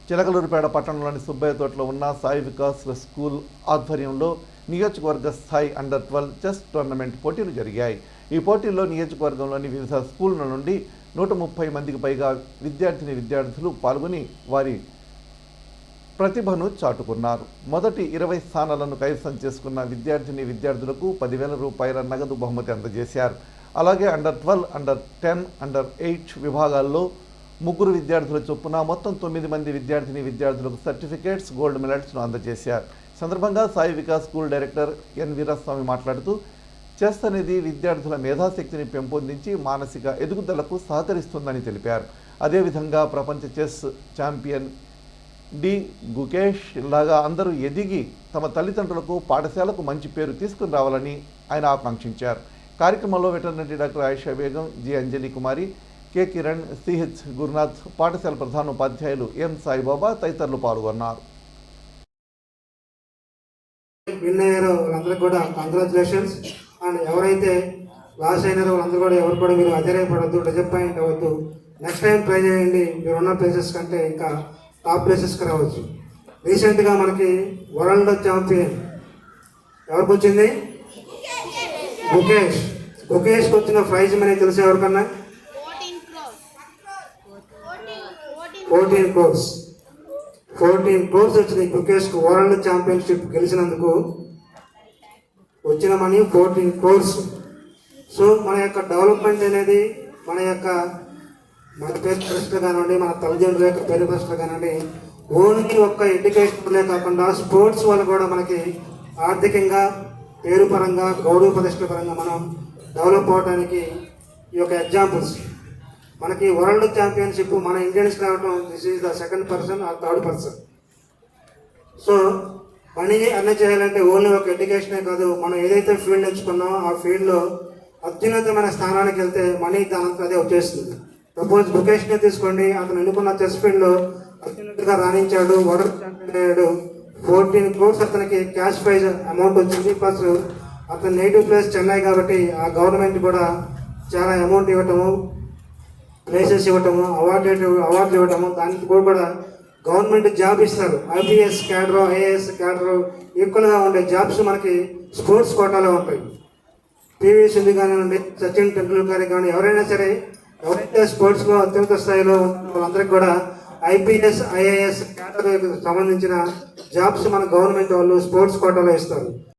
చిలకలూరుపేట పట్టణంలోని సుబ్బయ్య తోటలో ఉన్న సాయి వికాస్ స్కూల్ ఆధ్వర్యంలో నియోజకవర్గ స్థాయి అండర్-12 చెస్ టోర్నమెంట్ పోటీలు జరిగాయి. ఈ పోటీల్లో నియోజకవర్గంలోని వివిధ స్కూళ్ల నుండి 130 మందికి పైగా విద్యార్థులు పాల్గొని వారి ప్రతిభను చాటుకున్నారు. మొదటి 20 స్థానాలను కైవసం చేసుకున్న విద్యార్థులకు 10,000 రూపాయల నగదు బహుమతి అందజేశారు. అలాగే అండర్-12, అండర్-10, అండర్-8 విభాగాల్లో 3 విద్యార్థుల చొప్పున మొత్తం 9 మంది విద్యార్థులకు సర్టిఫికేట్స్, గోల్డ్ మెడల్స్ను అందజేశారు. సందర్భంగా Sai Vikas school director N Veeraswamy మాట్లాడుతూ, చెస్ అనేది విద్యార్థుల మేధాశక్తిని పెంపొందించి మానసిక ఎదుగుదలకు సహకరిస్తుందని తెలిపారు. అదేవిధంగా ప్రపంచ చెస్ ఛాంపియన్ డి గుకేష్ లాగా అందరూ ఎదిగి తమ తల్లిదండ్రులకు, పాఠశాలకు మంచి పేరు తీసుకుని రావాలని ఆయన ఆకాంక్షించారు. కార్యక్రమంలో veterinary doctor Ayesha Begum, G Anjali Kumari, K Kiran, CH Gurunath, పాఠశాల ప్రధానోపాధ్యాయులు ఎం సాయిబాబా తదితరులు పాల్గొన్నారు. విన్ అయ్యారో వాళ్ళందరికీ కూడా కంగ్రాచులేషన్స్. అండ్ ఎవరైతే లాస్ అయినారో వాళ్ళందరూ కూడా ఎవరు కూడా మీరు అధైర్యపడద్దు, డిసప్పాయింట్ అవ్వద్దు. నెక్స్ట్ టైం ట్రై చేయండి. మీరు ఉన్న ప్లేసెస్ కంటే ఇంకా టాప్ ప్లేసెస్కి రావచ్చు. రీసెంట్గా మనకి వరల్డ్ ఛాంపియన్ ఎవరికి వచ్చింది? గుకేష్కి వచ్చిన ప్రైజ్ మనీ తెలిసే ఎవరికన్నా? 14 crores వచ్చినాయి గుకేష్కి. వరల్డ్ ఛాంపియన్షిప్ గెలిచినందుకు వచ్చిన మనీ 14 crores. సో మన యొక్క డెవలప్మెంట్ అనేది మన పేరు ప్రశ్నలు కానివ్వండి, మన తల్లిదండ్రుల యొక్క పేరు ప్రశ్నలు కానివ్వండి, ఓన్లీ ఒక్క ఎడ్యుకేషన్లే కాకుండా స్పోర్ట్స్ వల్ల కూడా మనకి ఆర్థికంగా, పేరు పరంగా, గౌరవ ప్రతిష్టల పరంగా మనం డెవలప్ అవడానికి ఈ యొక్క ఎగ్జాంపుల్స్. మనకి వరల్డ్ ఛాంపియన్షిప్ మన ఇండియన్స్ రావడం, this is the second person or third person. So పని అన్నీ చేయాలంటే ఓన్లీ ఒక ఎడ్యుకేషనే కాదు, మనం ఏదైతే ఫీల్డ్ ఎంచుకున్నామో ఆ ఫీల్డ్లో అత్యున్నతమైన స్థానానికి వెళ్తే మనీ దానంతా అదే వచ్చేస్తుంది. సపోజ్ గుకేష్నే తీసుకోండి, అతను ఎన్నుకున్న చెస్ ఫీల్డ్లో అత్యున్నతగా రాణించాడు, వరల్డ్ ఛాంపియన్ అయ్యాడు. 14 crores అతనికి క్యాష్ ప్రైజ్ అమౌంట్ వచ్చింది. ప్లస్ అతని నేటివ్ ప్లేస్ చెన్నై కాబట్టి ఆ గవర్నమెంట్ కూడా చాలా అమౌంట్ ఇవ్వటము, ప్లేసెస్ ఇవ్వటము, అవార్డులు ఇవ్వటము, దానికి కూడా గవర్నమెంట్ జాబ్ ఇస్తారు. ఐపీఎస్ క్యాడర్, ఐఏఎస్ క్యాడర్ ఈక్వల్గా ఉండే జాబ్స్ మనకి స్పోర్ట్స్ కోటాలో ఉంటాయి. పివి సింధు కానివ్వండి, సచిన్ టెండూల్కర్ కానీ ఎవరైనా సరే, ఎవరైతే స్పోర్ట్స్లో అత్యున్నత స్థాయిలో వాళ్ళందరికీ కూడా ఐపీఎస్, ఐఏఎస్ క్యాడర్ సంబంధించిన జాబ్స్ మన గవర్నమెంట్ వాళ్ళు స్పోర్ట్స్ కోటాలో ఇస్తారు.